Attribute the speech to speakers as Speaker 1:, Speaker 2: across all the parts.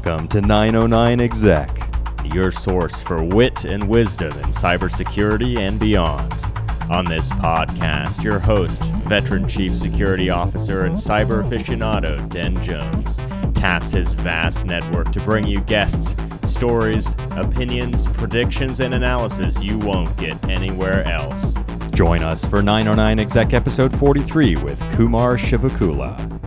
Speaker 1: Welcome to 909 Exec, your source for wit and wisdom in cybersecurity and beyond. On this podcast, your host, veteran Chief Security Officer and cyber aficionado Den Jones, taps his vast network to bring you guests, stories, opinions, predictions, and analysis you won't get anywhere else. Join us for 909 Exec episode 43 with Kumar Chivukula.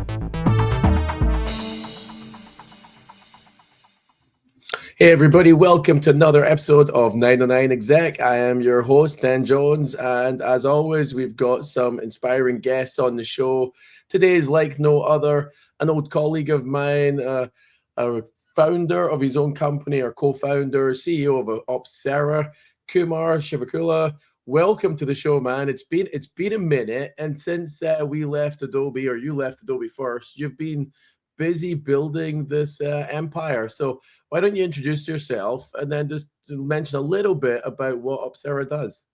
Speaker 2: Hey everybody, welcome to another episode of 909 Exec. I am your host, Dan Jones, and as always, we've got some inspiring guests on the show. Today is like no other, an old colleague of mine, a founder of his own company, or co-founder, CEO of Opsera, Kumar Chivukula. Welcome to the show, man. It's been a minute, and since we left Adobe, or you left Adobe first, you've been busy building this empire. So why don't you introduce yourself and then just mention a little bit about what Opsera does?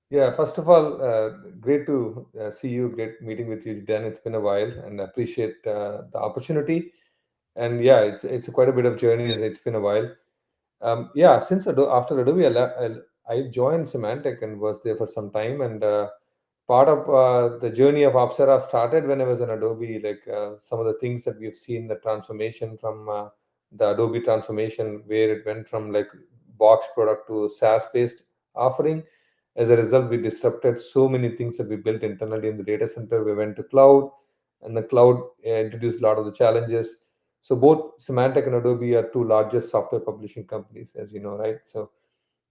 Speaker 3: Yeah, first of all, great to see you. Great meeting with you, Dan. It's been a while, and I appreciate the opportunity. And yeah, it's quite a bit of journey, and it's been a while. Yeah, since after Adobe, I joined Symantec and was there for some time. And part of the journey of Opsera started when I was in Adobe. Like some of the things that we've seen, the transformation from the Adobe transformation, where it went from like box product to SaaS-based offering. As a result, we disrupted so many things that we built internally in the data center. We went to cloud, and the cloud introduced a lot of the challenges. So both Symantec and Adobe are two largest software publishing companies, as you know, right? So,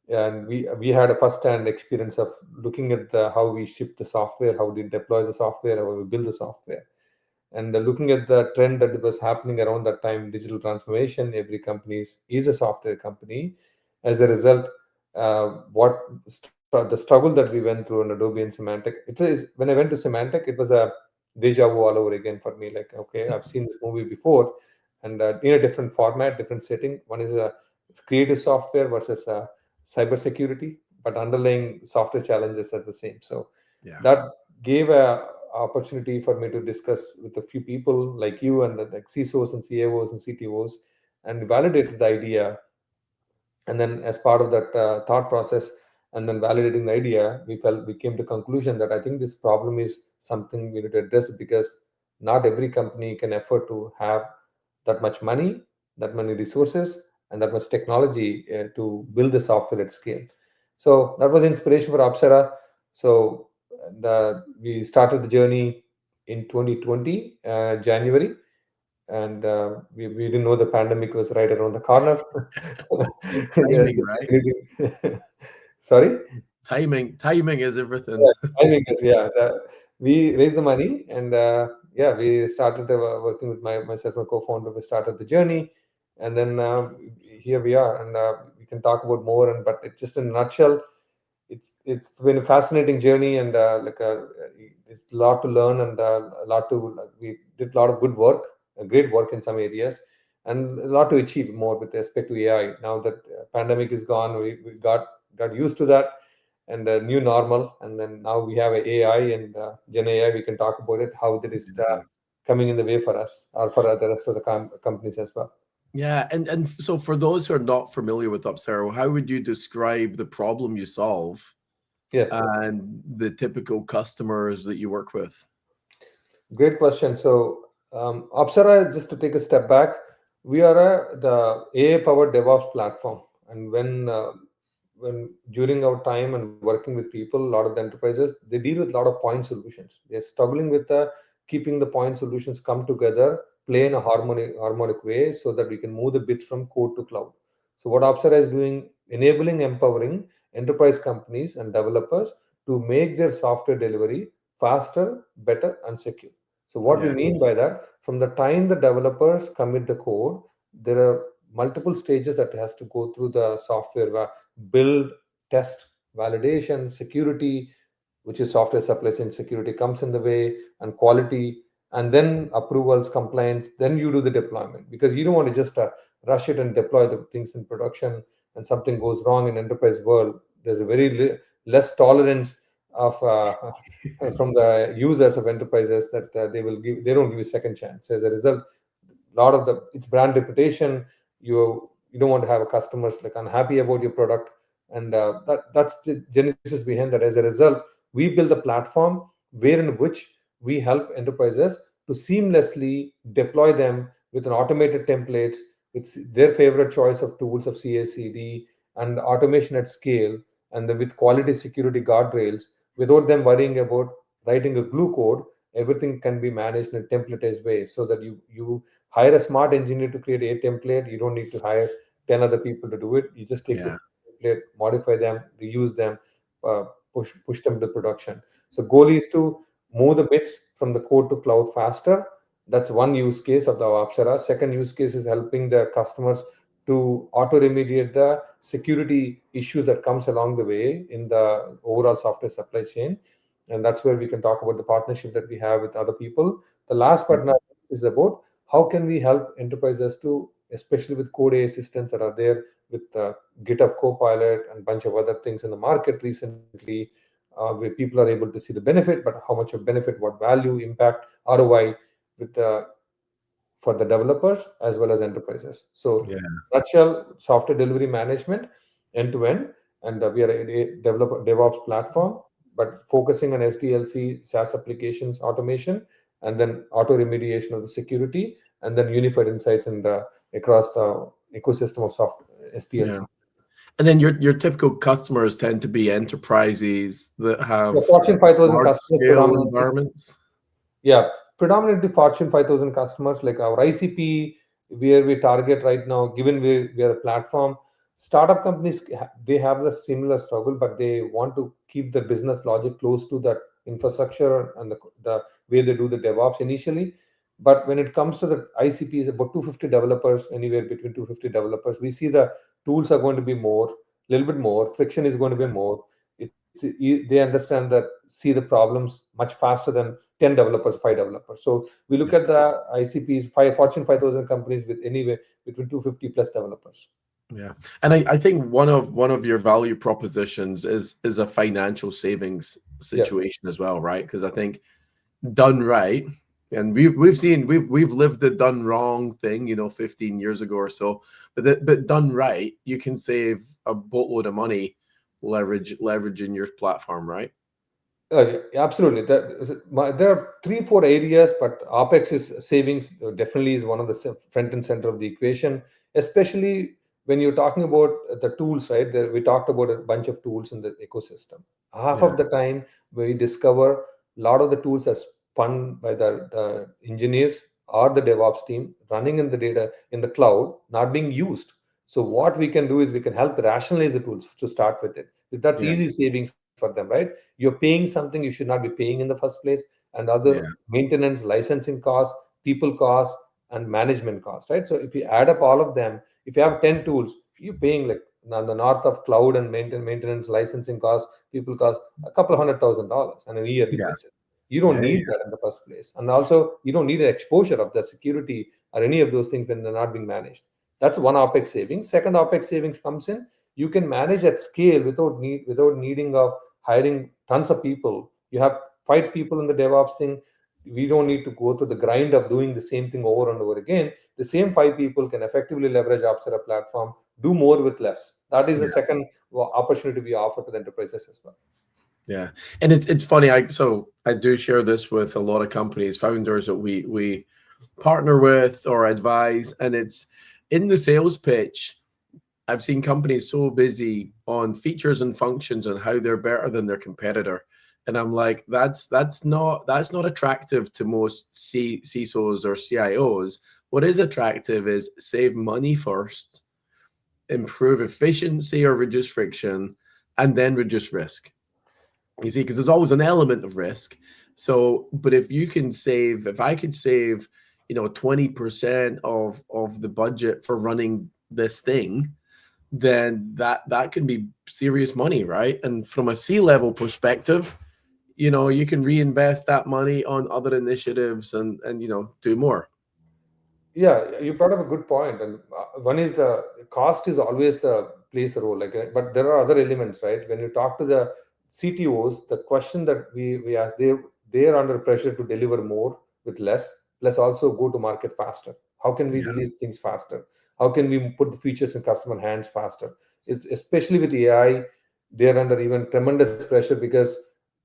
Speaker 3: and we had a first-hand experience of looking at how we ship the software, how we deploy the software, how we build the software, and looking at the trend that was happening around that time, digital transformation. Every company is a software company. As a result, the struggle that we went through in Adobe and Symantec, it is when I went to Symantec, it was a deja vu all over again for me. Like, okay, I've seen this movie before, and in a different format, different setting. One is a creative software versus a cybersecurity, but underlying software challenges are the same. So that gave a opportunity for me to discuss with a few people like you and like CISOs and CAOs and CTOs, and validated the idea. And then as part of that thought process, and then validating the idea, we came to conclusion that I think this problem is something we need to address, because not every company can afford to have that much money, that many resources, and that much technology to build the software at scale. So that was inspiration for Opsera. So we started the journey in 2020 January, and we didn't know the pandemic was right around the corner.
Speaker 2: Timing, right?
Speaker 3: Sorry?
Speaker 2: Timing is everything.
Speaker 3: Yeah, timing is, yeah. We raised the money, and yeah, we started working with myself, my co-founder. We started the journey, and then here we are, and we can talk about more. But it's just in a nutshell, it's been a fascinating journey, and it's a lot to learn, and we did a lot of good work, great work in some areas, and a lot to achieve more with respect to AI. Now that pandemic is gone, we got used to that, and the new normal, and then now we have AI and Gen AI. We can talk about it, how that is coming in the way for us or for the rest of the companies as well.
Speaker 2: Yeah, and so for those who are not familiar with Opsera, how would you describe the problem you solve?
Speaker 3: Yeah,
Speaker 2: and the typical customers that you work with?
Speaker 3: Great question. So Opsera, just to take a step back, we are the AI-powered DevOps platform, and when during our time and working with people, a lot of the enterprises, they deal with a lot of point solutions. They're struggling with keeping the point solutions come together, play in a harmonic way, so that we can move the bits from code to cloud. So what Opsera is doing, enabling, empowering enterprise companies and developers to make their software delivery faster, better, and secure. So what we mean by that, from the time the developers commit the code, there are multiple stages that has to go through the software: build, test, validation, security, which is software supply chain security comes in the way, and quality, and then approvals, compliance. Then you do the deployment, because you don't want to just rush it and deploy the things in production, and something goes wrong in enterprise world. There's a very less tolerance of from the users of enterprises, that they don't give a second chance. As a result, a lot of the its brand reputation. You don't want to have a customers like unhappy about your product, and that's the genesis behind that. As a result, we build a platform wherein which we help enterprises to seamlessly deploy them with an automated templates, with their favorite choice of tools of CI/CD and automation at scale, and then with quality security guardrails, without them worrying about writing a glue code. Everything can be managed in a templatized way, so that you hire a smart engineer to create a template. You don't need to hire 10 other people to do it. You just take the
Speaker 2: Yeah.
Speaker 3: template, modify them, reuse them, uh, push them to production. So goal is to move the bits from the code to cloud faster. That's one use case of the Opsera. Second use case is helping the customers to auto remediate the security issues that comes along the way in the overall software supply chain. And that's where we can talk about the partnership that we have with other people. The last but not least is about how can we help enterprises to, especially with code AI systems that are there with GitHub Copilot and a bunch of other things in the market recently, where people are able to see the benefit, but how much of benefit, what value, impact, ROI with for the developers as well as enterprises. So,
Speaker 2: Yeah.
Speaker 3: nutshell, software delivery management end to end, and we are a developer DevOps platform, but focusing on SDLC, SaaS applications, automation, and then auto remediation of the security, and then unified insights and across the ecosystem of soft
Speaker 2: Yeah.
Speaker 3: SDLC.
Speaker 2: And then your typical customers tend to be enterprises that
Speaker 3: The
Speaker 2: have
Speaker 3: Fortune 5,000
Speaker 2: large
Speaker 3: customers
Speaker 2: scale
Speaker 3: predominantly.
Speaker 2: environments.
Speaker 3: Yeah, predominantly Fortune 5,000 customers, like our ICP, where we target right now, given we are a platform. Startup companies, they have the similar struggle, but they want to keep the business logic close to that infrastructure and the way they do the DevOps initially. But when it comes to the ICPs, about 250 developers, anywhere between 250 developers, we see the tools are going to be more, little bit more, friction is going to be more. They understand that, see the problems much faster than 10 developers, 5 developers. So we look
Speaker 2: Yeah.
Speaker 3: at the ICPs, five Fortune 5,000 companies with anywhere between 250 plus developers.
Speaker 2: Yeah. And I think one of your value propositions is a financial savings
Speaker 3: Yeah,
Speaker 2: situation as well, right? Because I think done right, and we've lived the done wrong thing, 15 years ago or so, but done right, you can save a boatload of money leveraging your platform, right?
Speaker 3: absolutely. There are 3, 4 areas, but OPEX is savings definitely is one of the front and center of the equation, especially when you're talking about the tools, right? We talked about a bunch of tools in the ecosystem. Half
Speaker 2: Yeah.
Speaker 3: of the time, we discover a lot of the tools are spun by the engineers or the DevOps team running in the data in the cloud, not being used. So what we can do is we can help rationalize the tools to start with it. That's
Speaker 2: Yeah.
Speaker 3: easy savings for them, right? You're paying something you should not be paying in the first place, and other
Speaker 2: Yeah.
Speaker 3: maintenance, licensing costs, people costs, and management costs, right? So if you add up all of them, if you have 10 tools, you're paying like on the north of cloud and maintenance, licensing costs, people costs, a couple of $100,000 on a yearly
Speaker 2: Yeah.
Speaker 3: basis. You don't
Speaker 2: Yeah.
Speaker 3: need that in the first place, and also you don't need an exposure of the security or any of those things when they're not being managed. That's one OPEX savings. Second OPEX savings comes in, you can manage at scale without needing of hiring tons of people. You have 5 people in the DevOps thing. We don't need to go through the grind of doing the same thing over and over again. The same 5 people can effectively leverage Opsera platform, do more with less. That is the
Speaker 2: Yeah.
Speaker 3: second opportunity we offer to the enterprises as well.
Speaker 2: Yeah. And it's funny. I do share this with a lot of companies, founders that we partner with or advise, and it's in the sales pitch. I've seen companies so busy on features and functions and how they're better than their competitor. And I'm like, that's not attractive to most CISOs or CIOs. What is attractive is save money first, improve efficiency or reduce friction, and then reduce risk. You see, because there's always an element of risk. So, but if I could save, 20% of the budget for running this thing, then that can be serious money, right? And from a C-level perspective, you can reinvest that money on other initiatives and do more.
Speaker 3: Yeah, you brought up a good point, and one is the cost is always the plays the role. Like, but there are other elements, right? When you talk to the CTOs, the question that we ask, they are under pressure to deliver more with less, plus also go to market faster. How can we release things faster? How can we put the features in customer hands faster? Especially with AI, they're under even tremendous pressure because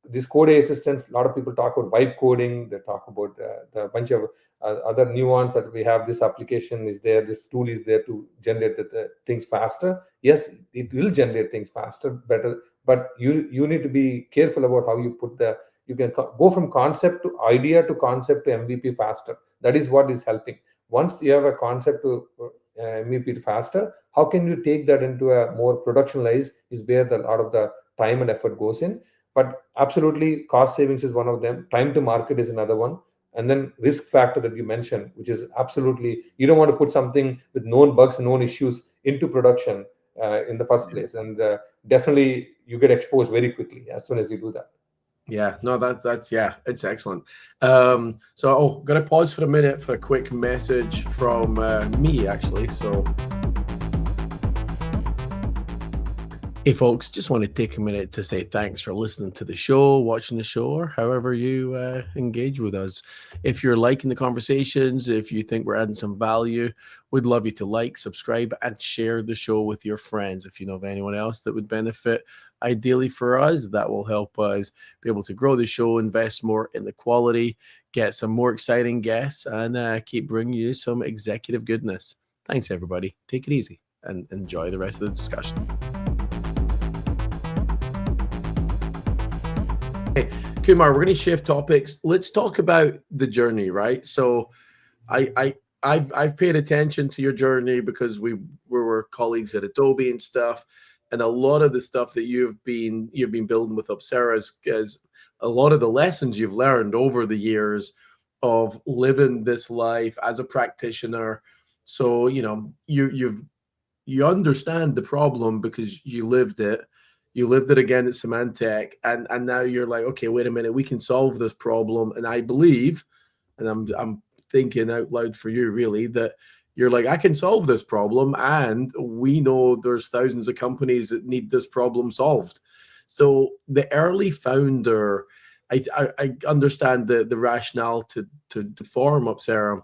Speaker 3: these code assistants, a lot of people talk about vibe coding. They talk about the bunch of other nuance that we have. This application is there, this tool is there to generate the things faster. Yes, it will generate things faster, better, but you need to be careful about how you put the, you can go from concept to idea to concept to MVP faster. That is what is helping. Once you have a concept to MVP faster, how can you take that into a more productionalized is where a lot of the time and effort goes in. But absolutely, cost savings is one of them. Time to market is another one. And then risk factor that you mentioned, which is absolutely, you don't want to put something with known bugs, known issues into production in the first place. And definitely you get exposed very quickly as soon as you do that.
Speaker 2: Yeah, no, that's yeah, it's excellent. Gonna pause for a minute for a quick message from me, actually. So, hey, folks, just want to take a minute to say thanks for listening to the show, watching the show, or however you engage with us. If you're liking the conversations, if you think we're adding some value, we'd love you to like, subscribe, and share the show with your friends. If you know of anyone else that would benefit, ideally for us, that will help us be able to grow the show, invest more in the quality, get some more exciting guests, and keep bringing you some executive goodness. Thanks, everybody. Take it easy and enjoy the rest of the discussion. Okay, Kumar, we're going to shift topics. Let's talk about the journey, right? So, I've paid attention to your journey because we were colleagues at Adobe and stuff, and a lot of the stuff that you've been building with Opsera is a lot of the lessons you've learned over the years of living this life as a practitioner. So you understand the problem because you lived it. You lived it again at Symantec, and now you're like, okay, wait a minute, we can solve this problem. And I believe, and I'm thinking out loud for you, really, that you're like, I can solve this problem, and we know there's thousands of companies that need this problem solved. So the early founder, I understand the rationale to form Opsera.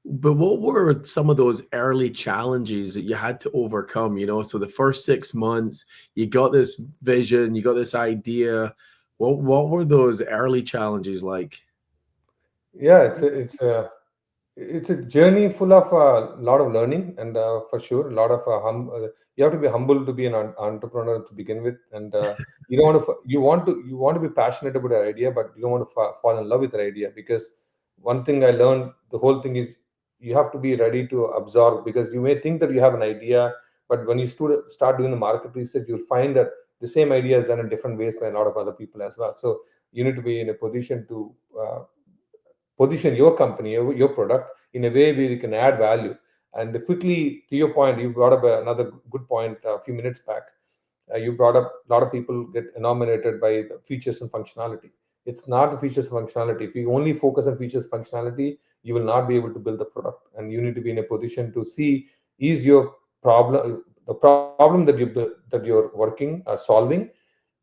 Speaker 2: But what were some of those early challenges that you had to overcome? So the first 6 months, you got this vision, you got this idea. What were those early challenges like?
Speaker 3: Yeah, it's a journey full of a lot of learning, and for sure, a lot of you have to be humble to be an entrepreneur to begin with, and you don't want to you want to be passionate about an idea, but you don't want to fall in love with an idea, because one thing I learned, the whole thing is you have to be ready to absorb, because you may think that you have an idea, but when you start doing the market research, you'll find that the same idea is done in different ways by a lot of other people as well. So you need to be in a position to position your company, your product in a way where you can add value. And quickly, to your point, you brought up another good point a few minutes back. You brought up a lot of people get enamored by the features and functionality. It's not the features and functionality. If you only focus on features and functionality, you will not be able to build the product. And you need to be in a position to see, is your problem, the problem that that you're working or solving,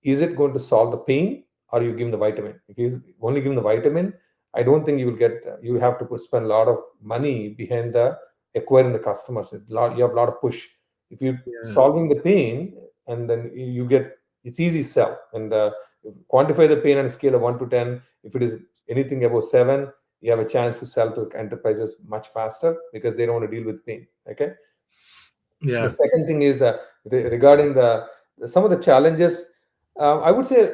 Speaker 3: is it going to solve the pain, or you give them the vitamin? If you only give them the vitamin, I don't think you will get, you have to spend a lot of money behind the acquiring the customers. You have a lot of push. If you
Speaker 2: Yeah.
Speaker 3: solving the pain, and then you get, it's easy sell. And quantify the pain on a scale of 1 to 10. If it is anything above 7, you have a chance to sell to enterprises much faster, because they don't want to deal with pain. Okay. The
Speaker 2: Yeah.
Speaker 3: second thing is that regarding some of the challenges, I would say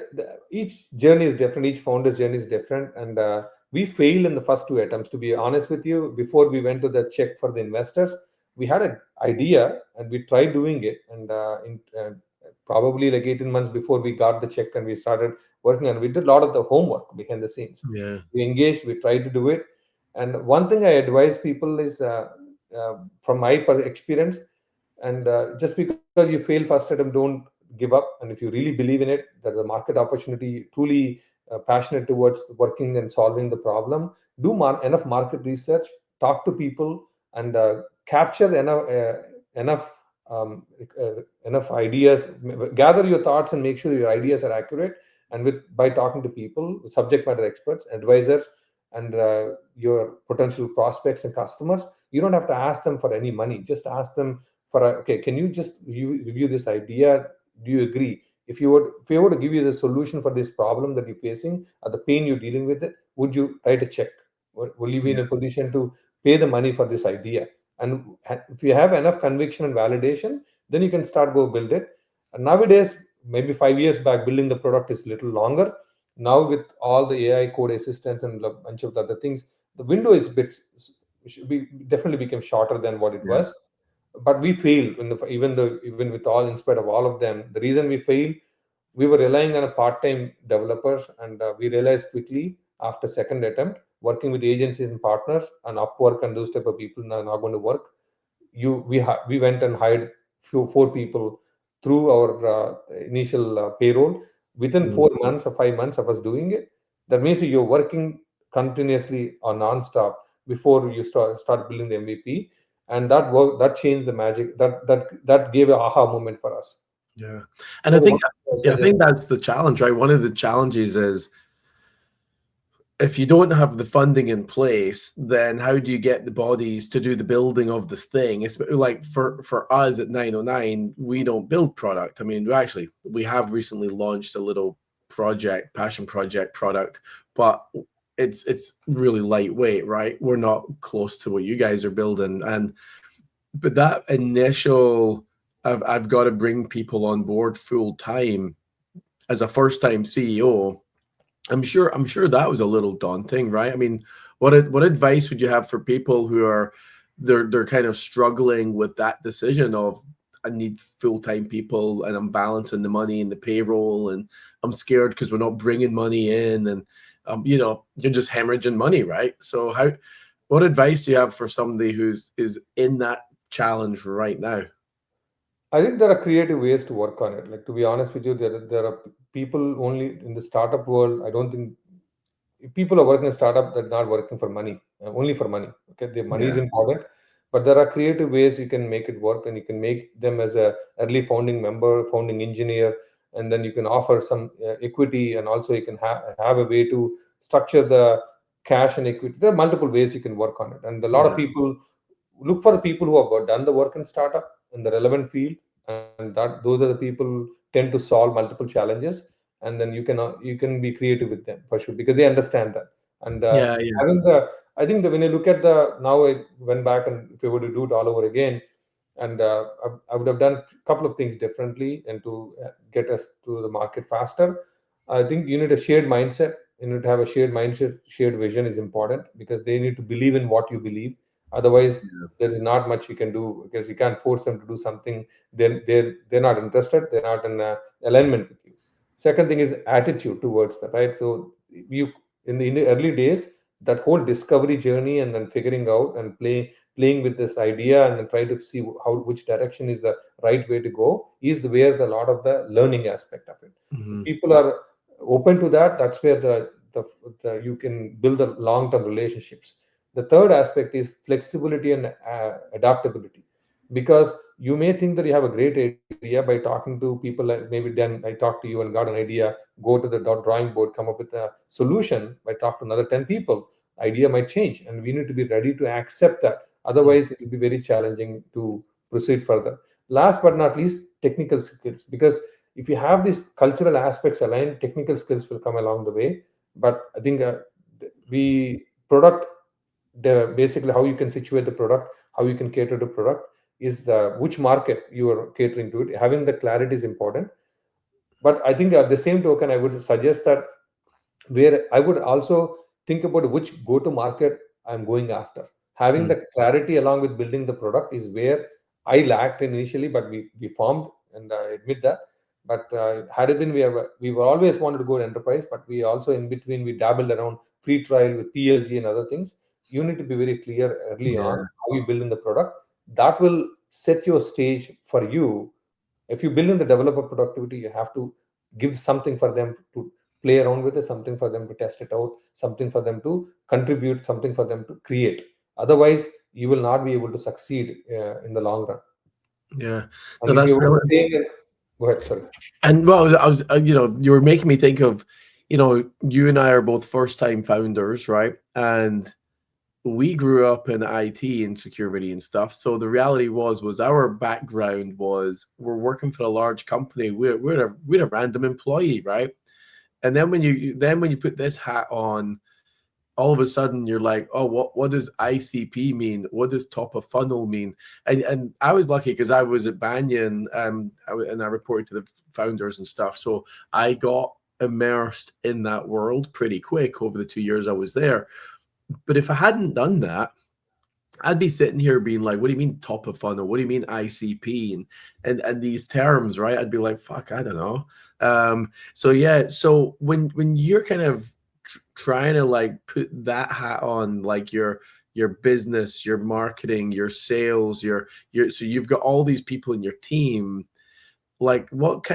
Speaker 3: each journey is different. Each founder's journey is different, and we failed in the first 2 attempts. To be honest with you, before we went to the check for the investors, we had an idea and we tried doing it, and probably like 18 months before we got the check and we started working on it, we did a lot of the homework behind the scenes.
Speaker 2: Yeah.
Speaker 3: We engaged, we tried to do it, and one thing I advise people is, from my experience, and just because you fail first attempt, don't give up. And if you really believe in it, there's a market opportunity, truly passionate towards working and solving the problem, do enough market research, talk to people, and capture enough um, enough ideas, gather your thoughts and make sure your ideas are accurate. And by talking to people, subject matter experts, advisors, and your potential prospects and customers, you don't have to ask them for any money. Just ask them for okay, can you just review this idea? Do you agree? If you were to give you the solution for this problem that you're facing or the pain you're dealing with, it, would you write a check? Will you be in a position to pay the money for this idea? And if you have enough conviction and validation, then you can start go build it. And nowadays, maybe 5 years back, building the product is little longer. Now with all the AI code assistance and a bunch of the other things, the window is should be definitely became shorter than what it
Speaker 2: Yeah.
Speaker 3: was. But we failed even with all, in spite of all of them, the reason we failed, we were relying on a part-time developers, and we realized quickly after second attempt, working with agencies and partners and Upwork and those type of people are not going to work. We went and hired four people through our initial payroll. Within
Speaker 2: Mm.
Speaker 3: 4 months or 5 months of us doing it, that means you're working continuously or non-stop before you start building the MVP. And that work, that changed the magic, that gave an aha moment for us.
Speaker 2: Yeah.
Speaker 3: That
Speaker 2: And I
Speaker 3: was
Speaker 2: think
Speaker 3: one of the
Speaker 2: yeah, I think
Speaker 3: suggestions.
Speaker 2: that's the challenge, right? One of the challenges is if you don't have the funding in place, then how do you get the bodies to do the building of this thing? It's like for us at 909, we don't build product. I mean, we have recently launched a little project, passion project product, but it's really lightweight, right? We're not close to what you guys are building. But that initial I've got to bring people on board full time as a first time CEO. I'm sure that was a little daunting, right? I mean, what advice would you have for people who are they're kind of struggling with that decision of I need full-time people and I'm balancing the money and the payroll and I'm scared because we're not bringing money in and you're just hemorrhaging money, right? So what advice do you have for somebody who's is in that challenge right now?
Speaker 3: I think there are creative ways to work on it. Like, to be honest with you, there are people only in the startup world. I don't think people are working in startup that are not working for money, only for money. Okay, the money is
Speaker 2: Yeah.
Speaker 3: important, but there are creative ways you can make it work, and you can make them as a early founding member, founding engineer, and then you can offer some equity, and also you can have a way to structure the cash and equity. There are multiple ways you can work on it, and a lot of
Speaker 2: Yeah.
Speaker 3: people look for the people who have done the work in startup in the relevant field, and that those are the people tend to solve multiple challenges, and then you can be creative with them for sure because they understand that. And
Speaker 2: Yeah, yeah.
Speaker 3: having the I think that when you look at the now I went back, and if I were to do it all over again, and I would have done a couple of things differently and to get us to the market faster. I think you need a shared mindset. You need to have a shared mindset. Shared vision is important because they need to believe in what you believe. Otherwise, there is not much you can do because you can't force them to do something. They're not interested. They're not in alignment with you. Second thing is attitude towards that, right? So you in the early days, that whole discovery journey and then figuring out and playing with this idea and then try to see how which direction is the right way to go is where the lot of the learning aspect of it. If
Speaker 2: Mhm.
Speaker 3: people are open to that, that's where the you can build the long-term relationships. The third aspect is flexibility and adaptability, because you may think that you have a great idea by talking to people like maybe Dan. I talked to you and got an idea, go to the drawing board, come up with a solution. By talk to another 10 people, idea might change, and we need to be ready to accept that.
Speaker 2: Mm.
Speaker 3: Otherwise, it will be very challenging to proceed further. Last but not least, technical skills, because if you have these cultural aspects aligned, technical skills will come along the way. But I think we product the basically how you can situate the product, how you can cater to product is which market you are catering to it. Having the clarity is important. But I think at the same token, I would suggest that where I would also think about which go to market I'm going after. Having
Speaker 2: Mm.
Speaker 3: the clarity along with building the product is where I lacked initially, but we formed, and I admit that. But had it been, we were always wanted to go to enterprise, but we also in between we dabbled around free trial with PLG and other things. You need to be very clear early on
Speaker 2: Yeah.
Speaker 3: how you build in the product. That will set your stage for you. If you build in the developer productivity, you have to give something for them to play around with it, something for them to test it out, something for them to contribute, something for them to create. Otherwise, you will not be able to succeed in the long run.
Speaker 2: Yeah.
Speaker 3: And
Speaker 2: No,
Speaker 3: if
Speaker 2: that's
Speaker 3: you were to
Speaker 2: brilliant.
Speaker 3: take it, go ahead, sorry.
Speaker 2: And well, I was, you were making me think of you and I are both first-time founders, right? And we grew up in IT and security and stuff. So the reality was our background was we're working for a large company. We're a random employee, right? And then when you put this hat on, all of a sudden you're like, oh, what does ICP mean? What does top of funnel mean? And I was lucky because I was at Banyan, and I reported to the founders and stuff. So I got immersed in that world pretty quick over the 2 years I was there. But if I hadn't done that, I'd be sitting here being like, what do you mean top of funnel? What do you mean ICP and these terms, right? I'd be like, fuck, I don't know. So yeah, so when you're kind of trying to like put that hat on, like your business, your marketing, your sales, your so you've got all these people in your team, like what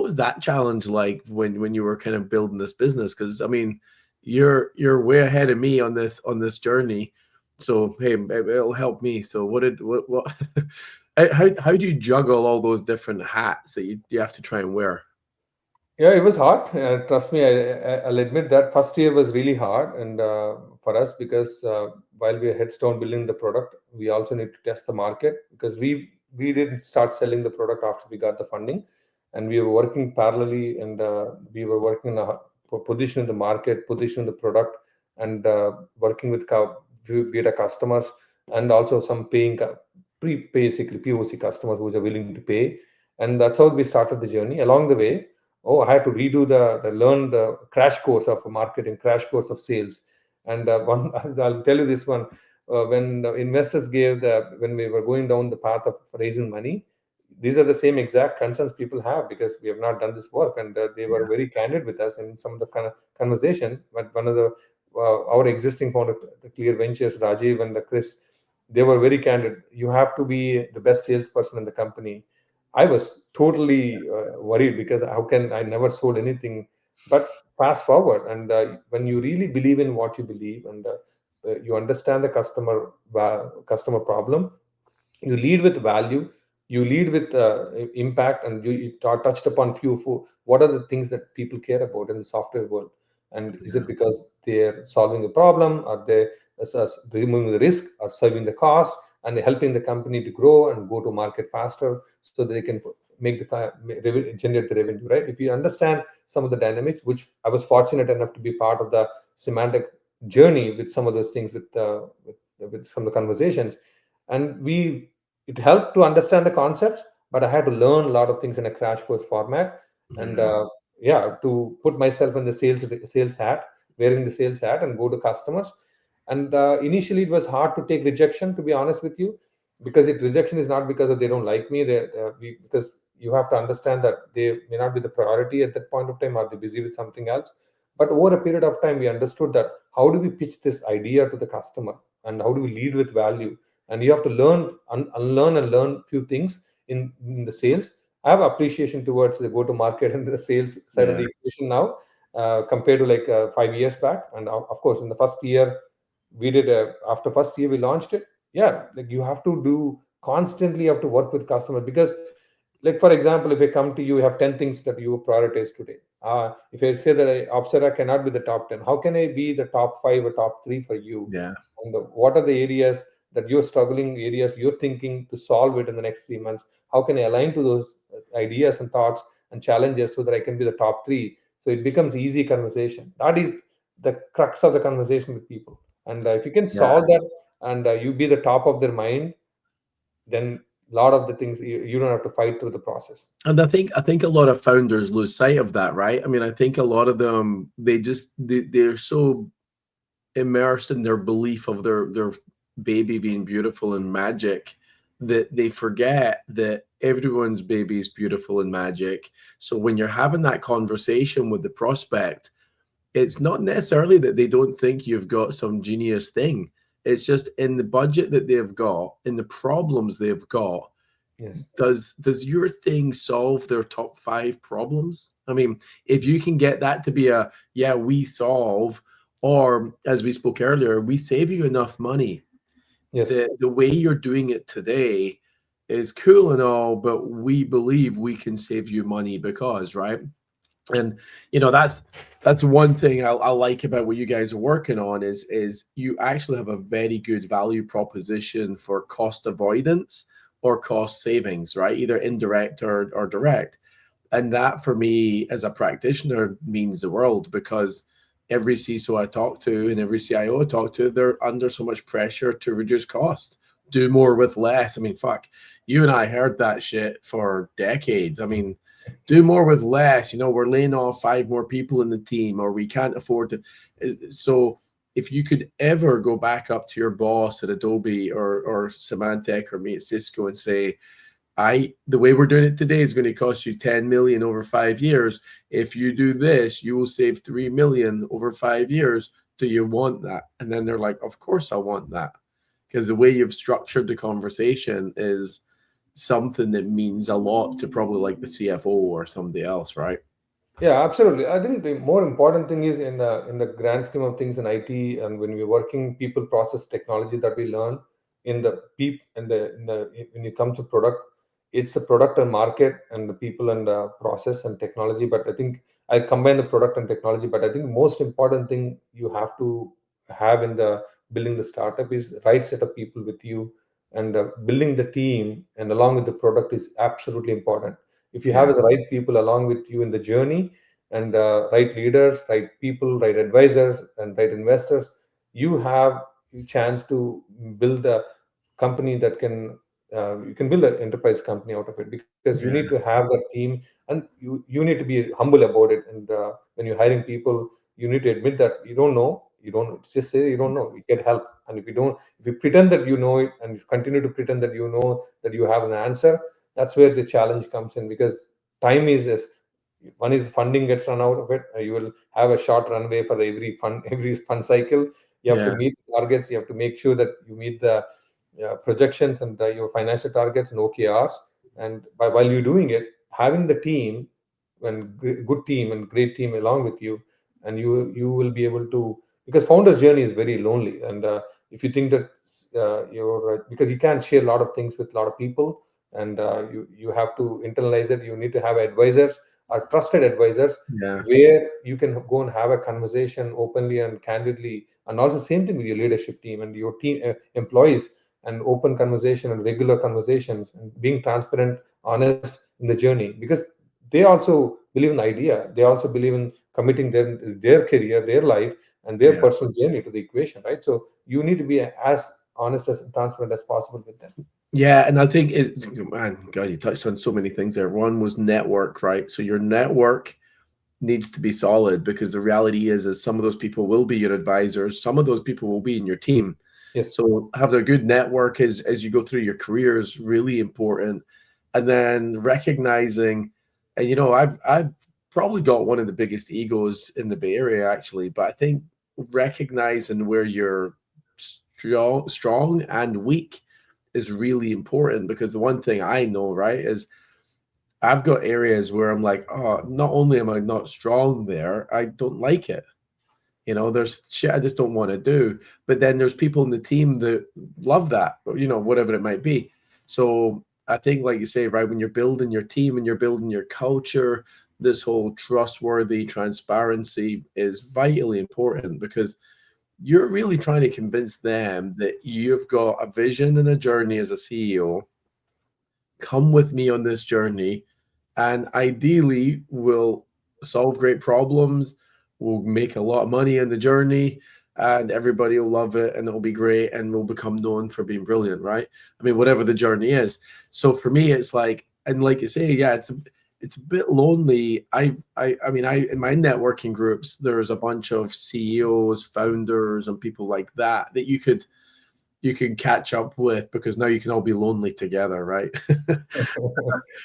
Speaker 2: was that challenge like when you were kind of building this business? Because I mean, you're way ahead of me on this journey, so hey, it'll help me. So what how do you juggle all those different hats that you have to try and wear?
Speaker 3: Yeah, it was hard. Trust me, I'll admit that first year was really hard, and for us because while we are heads down building the product, we also need to test the market because we didn't start selling the product after we got the funding, and we were working parallelly, and we were working in a position in the market, position in the product, and working with beta customers, and also some paying basically POC customers who are willing to pay, and that's how we started the journey. Along the way, oh, I had to redo the learn the crash course of marketing, crash course of sales. And one, I'll tell you this one. When the investors when we were going down the path of raising money, these are the same exact concerns people have because we have not done this work, and they were
Speaker 2: Yeah.
Speaker 3: very candid with us in some of the kind of conversation. But one of the our existing founder, the Clear Ventures, Rajiv and Chris, they were very candid. You have to be the best salesperson in the company. I was totally worried because how can I never sold anything? But fast forward, and when you really believe in what you believe, and you understand the customer problem, you lead with value, you lead with impact, and you touched upon what are the things that people care about in the software world, and is it because they're solving a problem, or they removing the risk, or saving the cost, and helping the company to grow and go to market faster so they can make generate the revenue, right? If you understand some of the dynamics, which I was fortunate enough to be part of the Symantec journey with some of those things, with some of the conversations, and it helped to understand the concepts, but I had to learn a lot of things in a crash course format, and
Speaker 2: Mhm.
Speaker 3: yeah, to put myself in the sales hat, wearing the sales hat, and go to customers. And initially it was hard to take rejection, to be honest with you, because rejection is not because of they don't like me, because you have to understand that they may not be the priority at that point of time, or they're busy with something else. But over a period of time we understood that how do we pitch this idea to the customer, and how do we lead with value, and you have to unlearn and learn few things in the sales. I have appreciation towards the go to market and the sales side of
Speaker 2: Yeah.
Speaker 3: the equation now, compared to like 5 years back. And of course in the first year we did after first year we launched it. Yeah, like you have to do constantly, you have to work with customers, because like for example, if I come to you, you have 10 things that you prioritize today. If I say that Opsera cannot be the top 10, how can I be the top 5 or top 3 for you?
Speaker 2: Yeah.
Speaker 3: And what are the areas that you're struggling, areas you're thinking to solve it in the next 3 months? How can I align to those ideas and thoughts and challenges so that I can be the top 3? So it becomes easy conversation. That is the crux of the conversation with people. And if you can
Speaker 2: Yeah.
Speaker 3: solve that, and you be the top of their mind, then a lot of the things you don't have to fight through the process.
Speaker 2: And I think a lot of founders lose sight of that, right? I mean, I think a lot of them they're so immersed in their belief of their baby being beautiful and magic that they forget that everyone's baby is beautiful and magic. So when you're having that conversation with the prospect, it's not necessarily that they don't think you've got some genius thing. It's just in the budget that they've got, in the problems they've got,
Speaker 3: Yes.
Speaker 2: does your thing solve their top 5 problems? I mean, if you can get that to be a yeah, we solve, or as we spoke earlier, we save you enough money.
Speaker 3: Yes.
Speaker 2: The way you're doing it today is cool and all, but we believe we can save you money because, right? And that's one thing I like about what you guys are working on is you actually have a very good value proposition for cost avoidance or cost savings, right? Either indirect or direct. And that for me as a practitioner means the world, because every CISO I talk to and every CIO I talk to, they're under so much pressure to reduce cost, do more with less. I mean, fuck, you and I heard that shit for decades. I mean, do more with less. We're laying off 5 more people in the team, or we can't afford to. So if you could ever go back up to your boss at Adobe or Symantec or me at Cisco and say, the way we're doing it today is going to cost you 10 million over 5 years. If you do this, you will save 3 million over 5 years. Do you want that? And then they're like, of course I want that. Because the way you've structured the conversation is something that means a lot to probably like the CFO or somebody else, right?
Speaker 3: Yeah, absolutely. I think the more important thing is in the grand scheme of things in IT, and when we're working people, process, technology that we learn in the peep and when you come to product, it's the product and market and the people and the process and technology. But I think I combine the product and technology. But I think the most important thing you have to have in the building the startup is the right set of people with you, and building the team and along with the product is absolutely important. If you have
Speaker 2: Yeah.
Speaker 3: the right people along with you in the journey, and right leaders, right people, right advisors, and right investors, you have a chance to build a company that can you can build an enterprise company out of it, because you need to
Speaker 2: Yeah.
Speaker 3: have that team, and you need to be humble about it. And when you're hiring people, you need to admit that you don't just say you don't know, you get help. And if you pretend that you know it, and you continue to pretend that you know that you have an answer, that's where the challenge comes in, because time is one is funding gets run out of it. You will have a short runway for every fund cycle. You have to
Speaker 2: Yeah.
Speaker 3: meet targets. You have to make sure that you meet the projections and your financial targets and OKRs. And while you're doing it, having the team and good team and great team along with you, and you will be able to, because founder's journey is very lonely. And if you think that you're because you can't share a lot of things with a lot of people, and you have to internalize it. You need to have advisors or trusted advisors,
Speaker 2: Yeah.
Speaker 3: where you can go and have a conversation openly and candidly. And also same thing with your leadership team and your team employees, and open conversation and regular conversations, and being transparent, honest in the journey, because they also believe in the idea. They also believe in committing their career, their life, and their
Speaker 2: Yeah.
Speaker 3: personal journey to the equation, right? So you need to be as honest as transparent as possible with them.
Speaker 2: Yeah, and I think it's, man, God, you touched on so many things there. One was network, right? So your network needs to be solid, because the reality is some of those people will be your advisors, some of those people will be in your team.
Speaker 3: Yes.
Speaker 2: So have a good network as you go through your career is really important. And then recognizing, and I've probably got one of the biggest egos in the Bay Area actually, but I think recognizing where you're strong and weak is really important, because the one thing I know, right, is I've got areas where I'm like, oh, not only am I not strong there, I don't like it. There's shit I just don't want to do. But then there's people in the team that love that, or, whatever it might be. So I think, like you say, right, when you're building your team and you're building your culture, this whole trustworthy transparency is vitally important, because you're really trying to convince them that you've got a vision and a journey as a CEO. Come with me on this journey, and ideally we'll solve great problems, we'll make a lot of money in the journey, and everybody will love it, and it'll be great, and we'll become known for being brilliant, right? I mean, whatever the journey is. So for me, it's like, and like you say, yeah, it's a bit lonely. I in my networking groups, there's a bunch of CEOs, founders, and people like that you can catch up with, because now you can all be lonely together, right?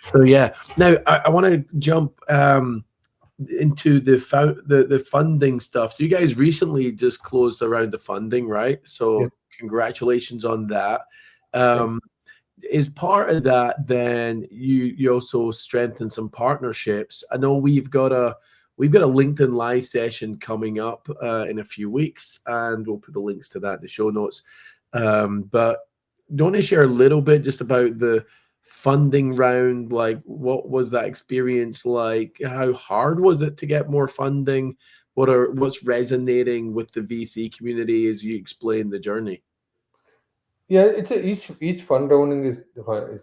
Speaker 2: So yeah. Now I want to jump into the funding stuff. So you guys recently just closed around the funding, right? So
Speaker 3: Yes.
Speaker 2: congratulations on that.
Speaker 3: Thank
Speaker 2: Um, is part of that then you also strengthen some partnerships? I know we've got a LinkedIn live session coming up in a few weeks, and we'll put the links to that in the show notes. But do you want to share a little bit just about funding round? Like, what was that experience like? How hard was it to get more funding? What's resonating with the VC community as you explain the journey?
Speaker 3: Yeah, each fund rounding is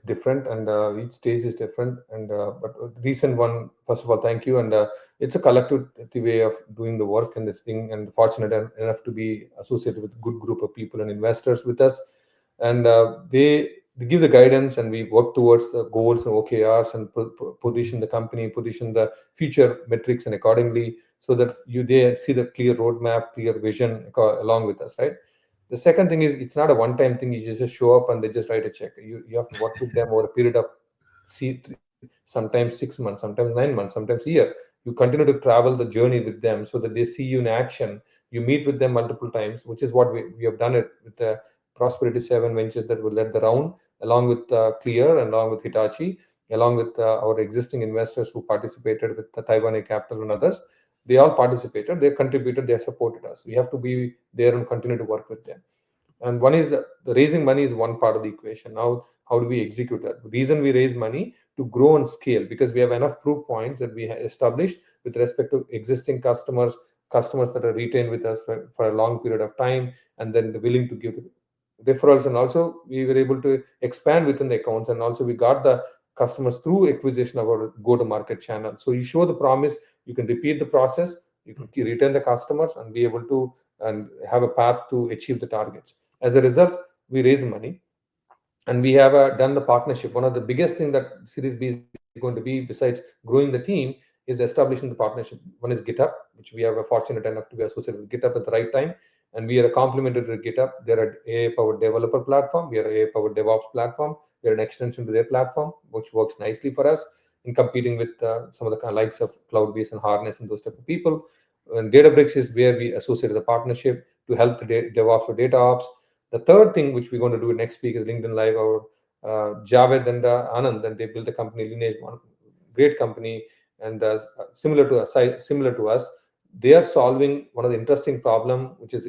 Speaker 3: different, and each stage is different. And but recent one, first of all, thank you. And it's a collective way of doing the work and this thing. And fortunate enough to be associated with a good group of people and investors with us, and they give the guidance, and we work towards the goals and OKRs, and position the company, position the future metrics, and accordingly, so that they see the clear roadmap, clear vision along with us, right? The second thing is, it's not a one-time thing. You just show up and they just write a check. You have to work with them over a period of sometimes 6 months, sometimes 9 months, sometimes a year. You continue to travel the journey with them so that they see you in action. You meet with them multiple times, which is what we have done it with the Prosperity 7 ventures that will led the round, along with Clear, and along with Hitachi, along with our existing investors who participated with the Taiwan Capital and others. They all participated, they contributed, they supported us. We have to be there and continue to work with them. And one is the raising money is one part of the equation. Now, how do we execute that? The reason we raise money to grow and scale, because we have enough proof points that we have established with respect to existing customers that are retained with us for a long period of time, and then they're willing to give the referrals. And also we were able to expand within the accounts, and also we got the customers through acquisition of our go to market channel. So you show the promise, you can repeat the process, you can retain the customers, and be able to and have a path to achieve the targets. As a result, we raise money, and we have done the partnership. One of the biggest thing that Series B is going to be, besides growing the team, is establishing the partnership. One is GitHub, which we are fortunate enough to be associated with GitHub at the right time, and we are a complementary to GitHub. They're an AI-powered developer platform. We are an AI-powered DevOps platform. We are an extension to their platform, which works nicely for us in competing with some of the likes of Cloudbase and Harness and those type of people. And Databricks is where we associate the partnership to help the DevOps for data ops. The third thing which we're going to do next week is LinkedIn Live. Our Javed and Anand, and they built the company Lineage, one great company, and similar to us. They are solving one of the interesting problem, which is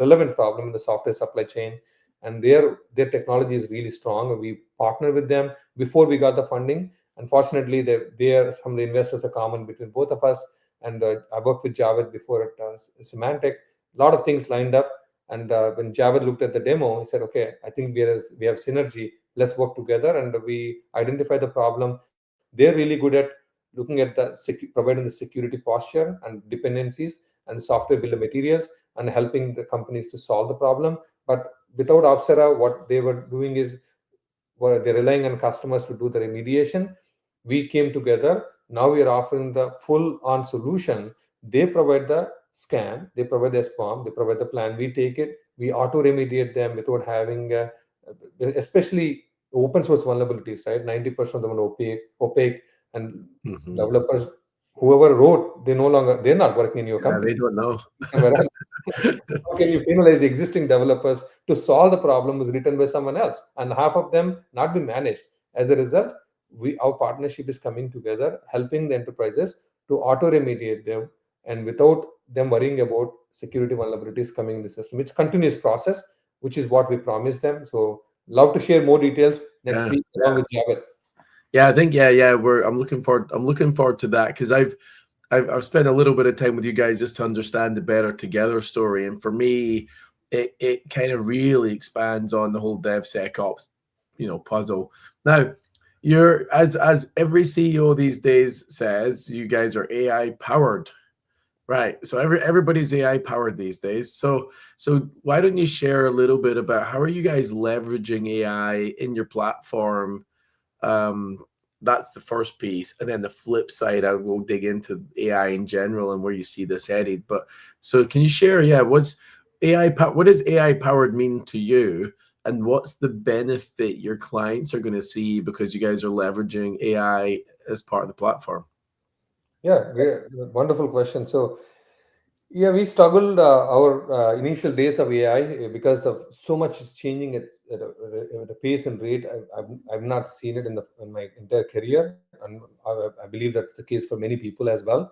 Speaker 3: relevant problem in the software supply chain, and their technology is really strong. We partnered with them before we got the funding. Unfortunately, some of the investors are common between both of us, and I worked with Javed before at Symantec. A lot of things lined up, and when Javed looked at the demo, he said, "Okay, I think we have synergy. Let's work together." And we identified the problem. They're really good at looking at providing the security posture and dependencies and software bill of materials, and helping the companies to solve the problem. But without Opsera, what they were doing is, they're relying on customers to do the remediation. We came together. Now we are offering the full on solution. They provide the scan, they provide the SPOM, they provide the plan. We take it, we auto remediate them without having, especially open source vulnerabilities, right? 90% of them are opaque, and developers, whoever wrote, they're not working in your company.
Speaker 2: They don't know.
Speaker 3: Somewhere else. How can you penalize the existing developers to solve the problem was written by someone else, and half of them not be managed? As a result, our partnership is coming together, helping the enterprises to auto remediate them, and without them worrying about security vulnerabilities coming in the system. It's continuous process, which is what we promised them. So love to share more details next week along with Javed.
Speaker 2: Yeah, I think I'm looking forward to that, because I've spent a little bit of time with you guys just to understand the Better Together story, and for me, it kind of really expands on the whole DevSecOps, puzzle. Now, you're as every CEO these days says, you guys are AI powered, right? So everybody's AI powered these days. So why don't you share a little bit about how are you guys leveraging AI in your platform? That's the first piece, and then the flip side, I will dig into AI in general and where you see this headed. But so, can you share? What does AI powered mean to you, and what's the benefit your clients are going to see because you guys are leveraging AI as part of the platform?
Speaker 3: Yeah, great, wonderful question. So yeah, we struggled our initial days of AI because of so much is changing at a pace and rate I've not seen it in my entire career, and I believe that's the case for many people as well.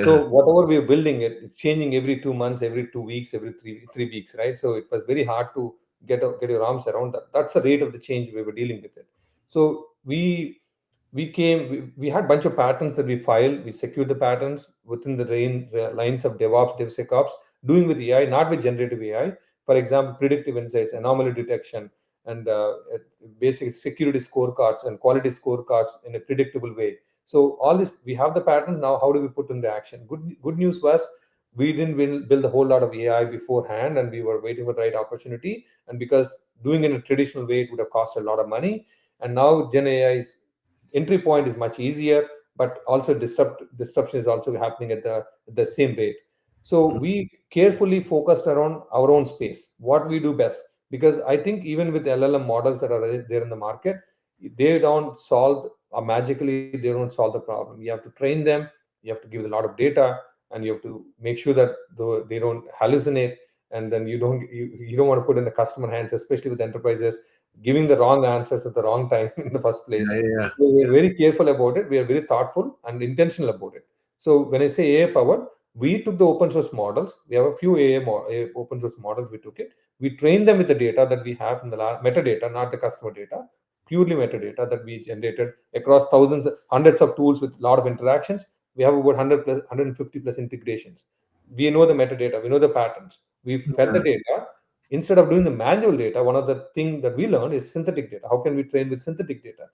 Speaker 3: So whatever we're building, it's changing every 2 months, every 2 weeks, every three weeks, right? So it was very hard to get your arms around that. That's the rate of the change we were dealing with it. So we had a bunch of patents that we filed. We secured the patents within the lines of DevOps, DevSecOps, doing with AI, not with generative AI. For example, predictive insights, anomaly detection, and basic security scorecards and quality scorecards in a predictable way. So all this, we have the patents now. How do we put into action? Good news was we didn't build a whole lot of AI beforehand, and we were waiting for the right opportunity. And because doing it in a traditional way, it would have cost a lot of money. And now Gen AI's entry point is much easier, but also disruption is also happening at the same rate. So we carefully focused around our own space, what we do best. Because I think even with LLM models that are there in the market, they don't solve magically, they don't solve the problem. You have to train them, you have to give a lot of data, and you have to make sure that they don't hallucinate. And then you don't want to put in the customer hands, especially with enterprises, giving the wrong answers at the wrong time in the first place.
Speaker 2: Yeah.
Speaker 3: So we're very careful about it. We are very thoughtful and intentional about it. So when I say AI powered, we took the open source models. We have a few AI open source models. We took it. We trained them with the data that we have in the metadata, not the customer data, purely metadata that we generated across thousands, hundreds of tools with a lot of interactions. We have about 100 plus, 150 plus integrations. We know the metadata. We know the patterns. We fed the data. Instead of doing the manual data, one of the things that we learned is synthetic data. How can we train with synthetic data?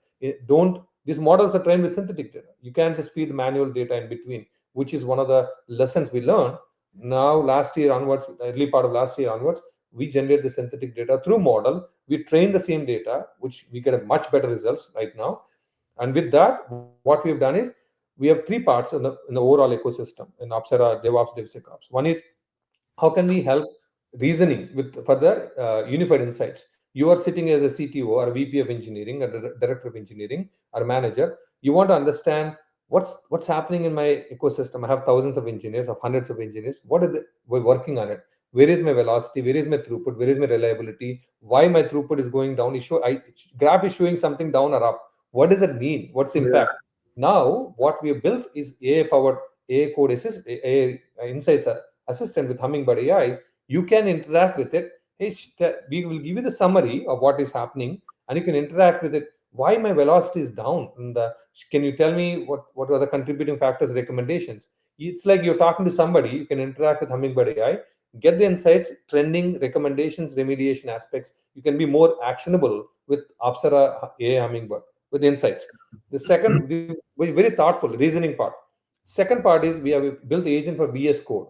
Speaker 3: These models are trained with synthetic data. You can't just feed manual data in between, which is one of the lessons we learned. Now, last year onwards, early part of last year onwards, we generate the synthetic data through model. We train the same data, which we get a much better results right now. And with that, what we have done is we have three parts in the overall ecosystem in Opsera, DevOps, DevSecOps. One is how can we help reasoning with further unified insights. You are sitting as a CTO or a VP of engineering, a director of engineering, or a manager. You want to understand what's happening in my ecosystem. I have thousands of engineers, of hundreds of engineers. We're working on it. Where is my velocity? Where is my throughput? Where is my reliability? Why my throughput is going down? Graph is showing something down or up. What does it mean? What's the impact? Now, what we have built is AI-powered AI code assist, AI insights assistant with Hummingbird AI. You can interact with it. Hey, we will give you the summary of what is happening, and you can interact with it. Why my velocity is down? Can you tell me what are the contributing factors, recommendations? It's like you're talking to somebody. You can interact with Hummingbird AI, get the insights, trending, recommendations, remediation aspects. You can be more actionable with Opsera AI Hummingbird with insights. The second, we're very thoughtful, reasoning part. Second part is we have built the agent for VS Code,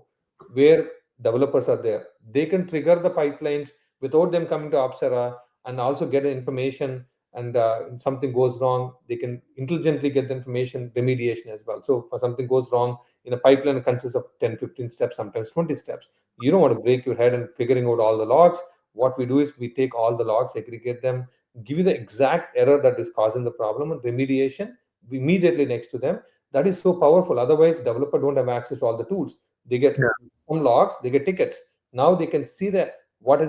Speaker 3: where developers are there. They can trigger the pipelines without them coming to Opsera, and also get the information. And if something goes wrong, they can intelligently get the information, remediation as well. So if something goes wrong in a pipeline, it consists of 10, 15 steps, sometimes 20 steps. You don't want to break your head and figuring out all the logs. What we do is we take all the logs, aggregate them, give you the exact error that is causing the problem, and remediation immediately next to them. That is so powerful. Otherwise, developer don't have access to all the tools. They get some logs, they get tickets. Now they can see that what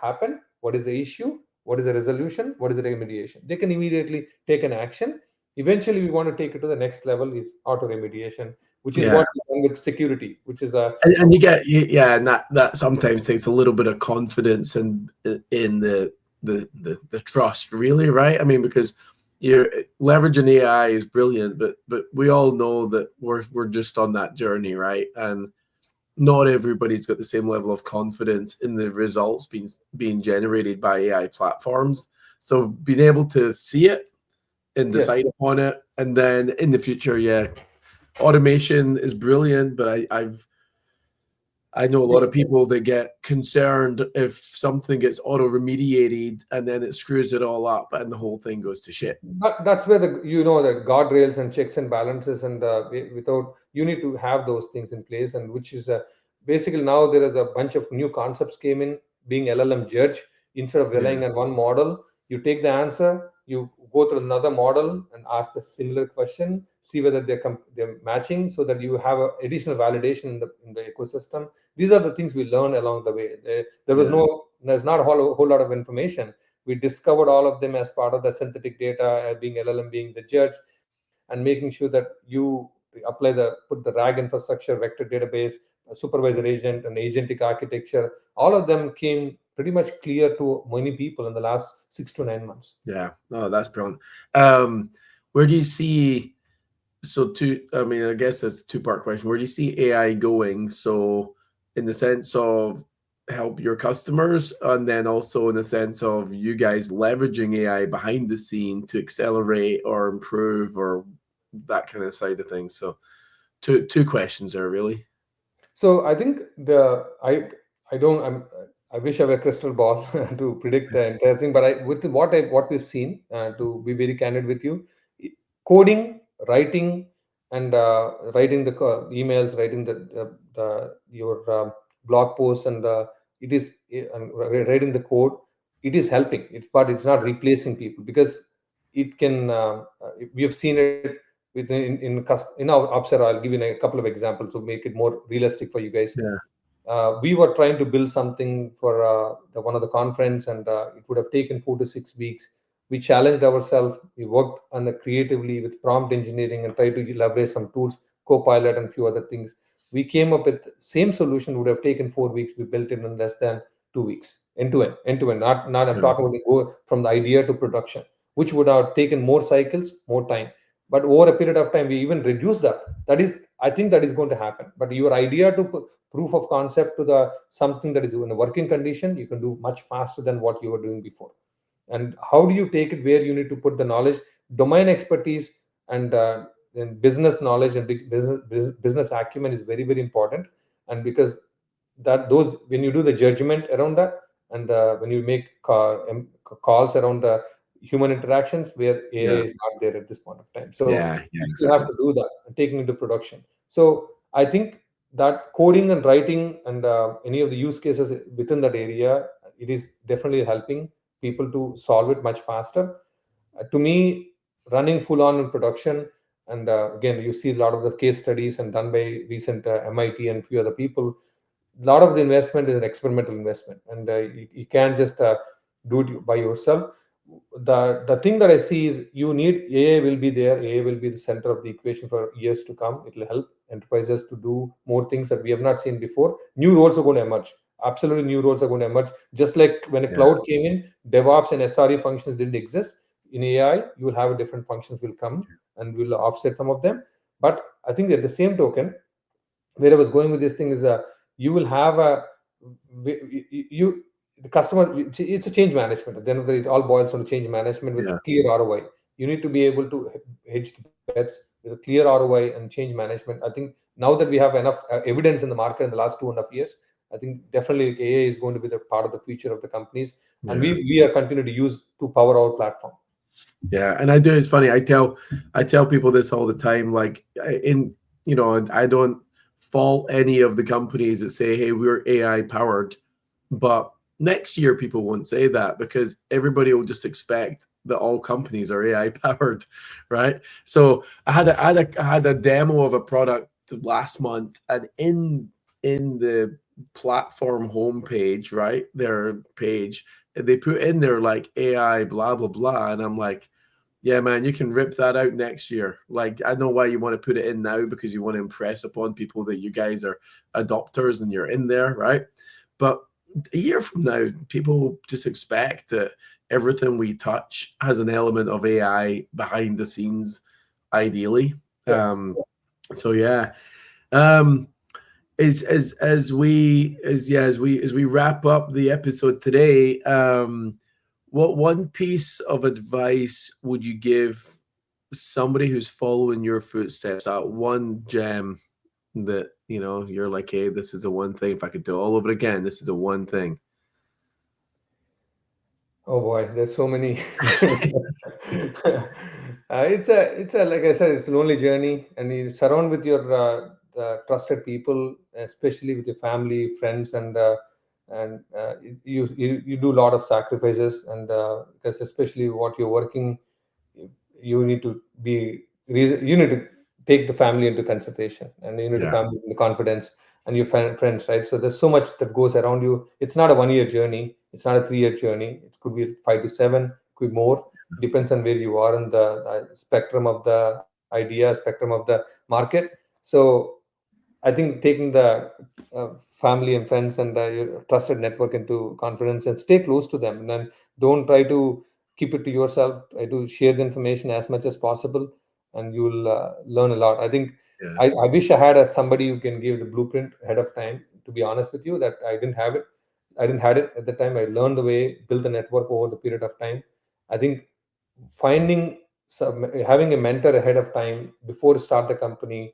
Speaker 3: happened, what is the issue, what is the resolution, what is the remediation. They can immediately take an action. Eventually, we want to take it to the next level is auto remediation, which is what we're doing with security, which is
Speaker 2: and you get and that sometimes takes a little bit of confidence in the trust, really, right? I mean, because you're leveraging AI is brilliant, but we all know that we're just on that journey, right? And not everybody's got the same level of confidence in the results being generated by AI platforms. So being able to see it and decide upon it, and then in the future, automation is brilliant, but I know a lot of people that get concerned if something gets auto remediated and then it screws it all up and the whole thing goes to shit.
Speaker 3: That's where the that guardrails and checks and balances, and without, you need to have those things in place. And which is basically now there is a bunch of new concepts came in, being LLM judge. Instead of relying on one model, you take the answer, you go through another model and ask the similar question, see whether they're matching, so that you have additional validation in the ecosystem. These are the things we learn along the way. There's not a whole lot of information. We discovered all of them as part of the synthetic data, being LLM being the judge, and making sure that you put the RAG infrastructure, vector database, a supervisor agent, and agentic architecture. All of them came pretty much clear to many people in the last 6 to 9 months.
Speaker 2: Yeah, oh, that's brilliant. Where do you see, so two, I mean, I guess that's a two-part question. Where do you see AI going? So in the sense of help your customers, and then also in the sense of you guys leveraging AI behind the scene to accelerate or improve or that kind of side of things. So two questions there, really.
Speaker 3: So I think I don't I wish I were a crystal ball to predict the entire thing, but with what we've seen, to be very candid with you, i- coding, writing, and writing the emails, writing the your blog posts, and it is writing the code. It is helping, but it's not replacing people, because it can. We have seen it in our Opsera. I'll give you a couple of examples to make it more realistic for you guys.
Speaker 2: Yeah,
Speaker 3: We were trying to build something for one of the conference, and it would have taken 4 to 6 weeks. We challenged ourselves. We worked on creatively with prompt engineering and tried to leverage some tools, Copilot and few other things. We came up with same solution would have taken 4 weeks. We built it in less than 2 weeks, end to end. Not I'm
Speaker 2: yeah,
Speaker 3: talking about the go from the idea to production, which would have taken more cycles, more time. But over a period of time, we even reduced that. That is, I think that is going to happen. But your idea to proof of concept to the something that is in a working condition, you can do much faster than what you were doing before. And how do you take it where you need to put the knowledge, domain expertise, and business knowledge, and business acumen is very, very important. And because that those when you do the judgment around that, and when you make calls around the human interactions, where
Speaker 2: yeah,
Speaker 3: AI is not there at this point of time. So
Speaker 2: yeah, yeah,
Speaker 3: you still have
Speaker 2: exactly.
Speaker 3: to do that and taking into production. So I think that coding and writing and any of the use cases within that area, it is definitely helping people to solve it much faster. To me, running full on in production, and again, you see a lot of the case studies and done by recent MIT and few other people. A lot of the investment is an experimental investment, and you can't just do it by yourself. The thing that I see is you need AI will be there. AI will be the center of the equation for years to come. It will help enterprises to do more things that we have not seen before. New roles are going to emerge. Absolutely, new roles are going to emerge. Just like when a
Speaker 2: Yeah,
Speaker 3: cloud came in, DevOps and SRE functions didn't exist. In AI, you will have a different functions will come and will offset some of them. But I think at the same token, where I was going with this thing is you will have a you the customer. It's a change management. At the end of the day, it all boils down to change management with
Speaker 2: yeah,
Speaker 3: clear ROI. You need to be able to hedge the bets with a clear ROI and change management. I think now that we have enough evidence in the market in the last 2.5 years, I think definitely AI is going to be the part of the future of the companies, and
Speaker 2: yeah.
Speaker 3: we are continue to use to power our platform.
Speaker 2: Yeah, and I do. It's funny. I tell people this all the time. Like I don't fault any of the companies that say, "Hey, we're AI powered," but next year people won't say that because everybody will just expect that all companies are AI powered, right? So I had a demo of a product last month, and in the platform homepage, right, their page, they put in there like AI blah blah blah, and I'm like, yeah, man, you can rip that out next year. Like, I know why you want to put it in now because you want to impress upon people that you guys are adopters and you're in there, right? But a year from now, people just expect that everything we touch has an element of AI behind the scenes, ideally.
Speaker 3: Yeah.
Speaker 2: So yeah. Um, as we wrap up the episode today, what one piece of advice would you give somebody who's following your footsteps? Out one gem that you're like, hey, this is the one thing. If I could do it all over again, this is the one thing.
Speaker 3: Oh boy, there's so many. It's a like I said, it's a lonely journey, and you surround with your the trusted people, especially with your family, friends, and you do a lot of sacrifices, and because especially what you're working, you need to you need to take the family into consideration, and you need to
Speaker 2: Yeah,
Speaker 3: family into confidence, and your friends, right? So there's so much that goes around you. It's not a 1 year journey, it's not a 3 year journey. It could be 5 to 7, could be more. Depends on where you are in the spectrum of the idea, spectrum of the market. So I think taking the family and friends and your trusted network into confidence, and stay close to them. And then don't try to keep it to yourself. Try to share the information as much as possible, and you'll learn a lot. I think
Speaker 2: Yeah.
Speaker 3: I wish I had somebody who can give the blueprint ahead of time. To be honest with you, that I didn't have it. I didn't had it at the time. I learned the way, build the network over the period of time. I think finding having a mentor ahead of time before you start the company,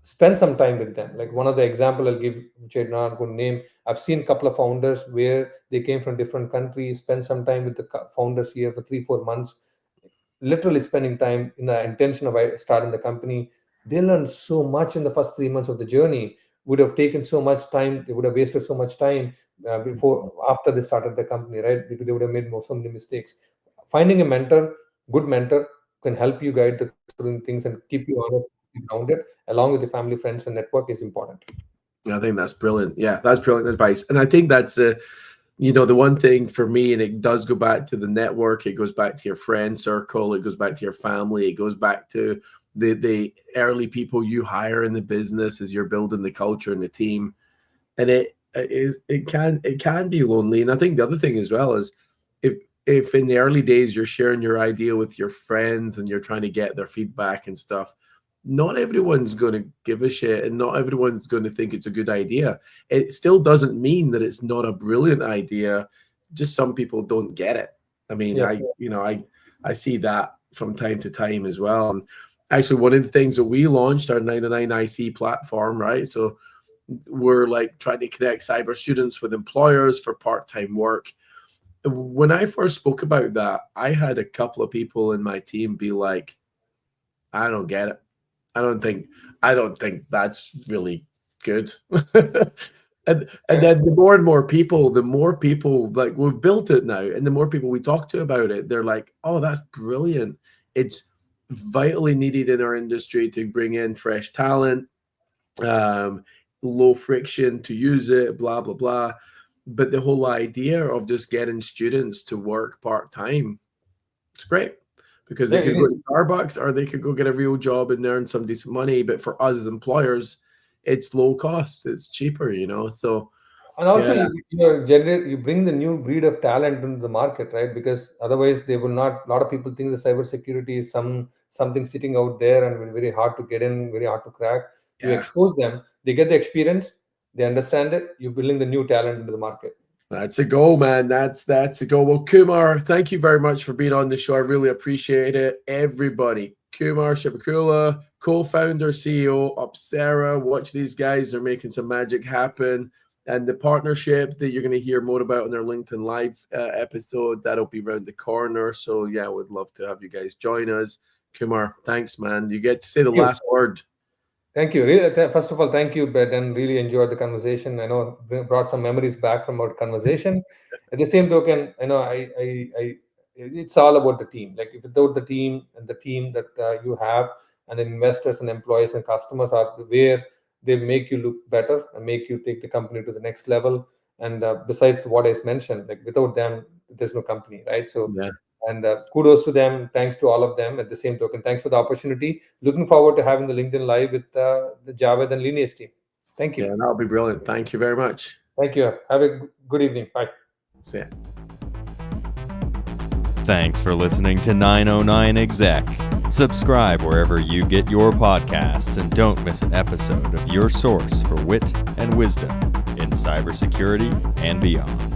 Speaker 3: spend some time with them. Like one of the example I'll give, which I'm not going to name, I've seen a couple of founders where they came from different countries, spend some time with the founders here for 3-4 months, literally spending time in the intention of starting the company. They learned so much in the first 3 months of the journey. Would have taken so much time. They would have wasted so much time before after they started the company, right? Because they would have made so many mistakes. Finding a mentor, good mentor, can help you guide through things and keep you honest, keep you grounded, along with your family, friends, and network is important.
Speaker 2: I think that's brilliant. Yeah, that's brilliant advice. And I think that's the one thing for me, and it does go back to the network, it goes back to your friend circle, it goes back to your family, it goes back to the early people you hire in the business as you're building the culture and the team. And it can be lonely. And I think the other thing as well is if in the early days you're sharing your idea with your friends and you're trying to get their feedback and stuff, not everyone's going to give a shit and not everyone's going to think it's a good idea. It still doesn't mean that it's not a brilliant idea. Just some people don't get it. I mean,
Speaker 3: Yeah.
Speaker 2: I see that from time to time as well. And actually, one of the things that we launched our 99 IC platform, right? So we're like trying to connect cyber students with employers for part-time work. When I first spoke about that, I had a couple of people in my team be like, I don't get it. I don't think that's really good. and then the more and more people, like we've built it now, and the more people we talk to about it, they're like, oh, that's brilliant. It's vitally needed in our industry to bring in fresh talent, low friction to use it, blah, blah, blah. But the whole idea of just getting students to work part-time, it's great because
Speaker 3: Yeah,
Speaker 2: they
Speaker 3: it
Speaker 2: could go
Speaker 3: is.
Speaker 2: to Starbucks or they could go get a real job and earn some decent money. But for us as employers, it's low cost. It's cheaper. So
Speaker 3: And also,
Speaker 2: yeah,
Speaker 3: you bring the new breed of talent into the market, right? Because otherwise, they will not. A lot of people think the cybersecurity is something sitting out there and very hard to get in, very hard to crack. You
Speaker 2: yeah,
Speaker 3: expose them, they get the experience, they understand it. You're building the new talent into the market.
Speaker 2: that's a goal, man. That's a goal. Well, Kumar, thank you very much for being on the show. I really appreciate it. Everybody, Kumar Chivukula, co-founder, CEO, Opsera. Watch these guys; they're making some magic happen. And the partnership that you're going to hear more about on their LinkedIn Live episode, that'll be around the corner. So yeah, would love to have you guys join us. Kumar, thanks, man. You get to say the
Speaker 3: Thank you.
Speaker 2: last word.
Speaker 3: Thank you. First of all, thank you, Ben, and really enjoyed the conversation. I know brought some memories back from our conversation. At the same token, it's all about the team. Like if without the team and the team that you have, and investors and employees and customers are where they make you look better and make you take the company to the next level. And besides what I mentioned, like without them, there's no company, right? So
Speaker 2: Yeah.
Speaker 3: and kudos to them. Thanks to all of them. At the same token, thanks for the opportunity. Looking forward to having the LinkedIn Live with the Javed and Lineage team. Thank
Speaker 2: Yeah,
Speaker 3: you.
Speaker 2: that'll be brilliant. Thank you very much.
Speaker 3: Thank you. Have a good evening. Bye.
Speaker 2: See ya.
Speaker 1: Thanks for listening to 909 Exec. Subscribe wherever you get your podcasts and don't miss an episode of your source for wit and wisdom in cybersecurity and beyond.